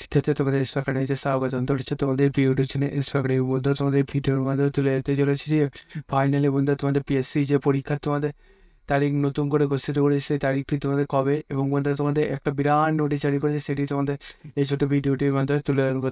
শিক্ষার্থী তোমাদের ইনস্টাগ্রামে যে স্বাগতম ধরেছে তোমাদের ভিডিও ছিল ইনস্টাগ্রামে বন্ধু তোমাদের ভিডিওর মাধ্যমে তুলে দিতে চলেছি যে ফাইনালি বন্ধু তোমাদের পিএসসি যে পরীক্ষা তোমাদের তারিখ নতুন করে ঘোষিত করেছে সেই তারিখটি তোমাদের কবে এবং বন্ধু তোমাদের একটা বিরাট নোটিশ জারি করেছে সেটি তোমাদের এই ছোটো ভিডিওটির মাধ্যমে তুলে ধরবো।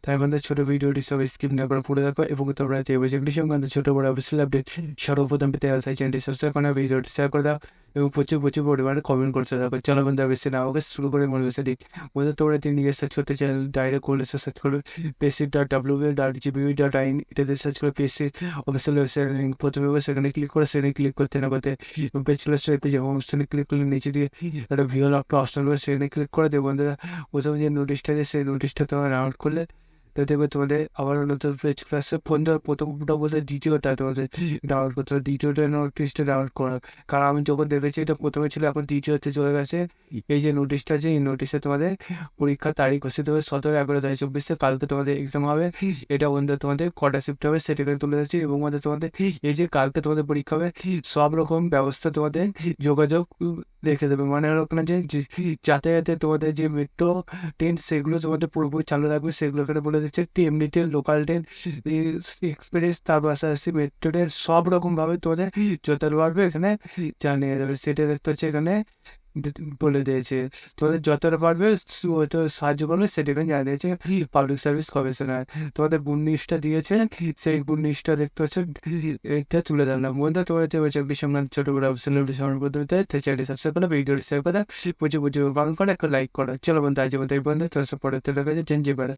তাই বন্ধু ছোটো ভিডিওটি সব স্কিপ না করে পড়ে দেখো এবং তোমরা দেখবে যেগুলি সঙ্গে ছোটো বড় অফিসিয়াল আপডেট সর্বপ্রথম পেতে চাই চ্যানেলটি সাবস্ক্রাইব করে ভিডিওটি শেয়ার করে দাও এবং প্রচুর প্রচুর পরিমাণে কমেন্ট করতে থাকো। চলো বন্ধু বেশি না ওকে শুরু করে মনে বেশি দিই বন্ধু তোমরা তিনি গিয়ে সার্চ করতে চাই ডাইরেক্ট করলে সার্চ করবে psc.wb.gbu.in এটাতে সার্চ করে পিএসসি অফিসিয়াল ওয়েবসাইট লিঙ্ক প্রথমে সেখানে ক্লিক করে সেখানে ক্লিক করতে না করতে পেজ চলে আসছে পেজে হোম অপশানে ক্লিক করলে নিচে দিয়ে একটা ভিও একটা অপশন করে সেখানে ক্লিক করে দেবো বন্ধুরা। প্রথমে যে নোটিশটা আছে সেই নোটিশটা তোমরা ডাউনলোড করলে তো দেখবে তোমাদের আবার নতুন পেজ ক্লাসে ফোনটা প্রথমটা বলতে দ্বিতীয়টা তোমাদের ডাউনলোড করতে হবে দ্বিতীয়টা নোটিশটা ডাউনলোড করা। কারণ আমি যখন দেখেছি এটা প্রথমে ছিল এখন দ্বিতীয়তে চলে গেছে। এই যে নোটিশটা আছে এই নোটিশে তোমাদের পরীক্ষার তারিখ ঘোষিত হবে 17/11/2024 কালকে তোমাদের এক্সাম হবে। এটা বন্ধু তোমাদের কটা শিফট হবে সেটাকে তুলে যাচ্ছে এবং বন্ধু তোমাদের এই যে কালকে তোমাদের পরীক্ষা হবে সব রকম ব্যবস্থা তোমাদের যোগাযোগ রেখে দেবে মানে হলো না যে যাতায়াতে তোমাদের যে মেট্রো ট্রেন সেগুলো তোমাদের পুরোপুরি চালু রাখবে সেগুলো এখানে বলে দিচ্ছে এমনি ট্রেন লোকাল ট্রেন এক্সপ্রেস তার পাশাপাশি মেট্রো ট্রেন সব রকমভাবে তোমাদের যতটা পারবে এখানে জানিয়ে দেবে সেটা দেখতে হচ্ছে এখানে বলে দিয়েছে তোমাদের যতটা পারবে তো সাহায্য করবে সেটা এখানে জানিয়ে দিয়েছে পাবলিক সার্ভিস কমিশনার তোমাদের 19টা দিয়েছে সেই 19টা দেখতে হচ্ছে এটা তুলে ধরলাম বন্ধু তোমার চাকরি সংক্রান্ত ছোট বড় অপশন সমান পদ্ধতিতে চ্যানেলটি সাবস্ক্রাইব করে ভিডিওটি শেয়ার করে প্রচুর প্রচুর পালন করে একটা লাইক করো। চলো বন্ধু আজ বন্ধু এই বন্ধু তোমার পরে চলে গেছে চেঞ্জ করে।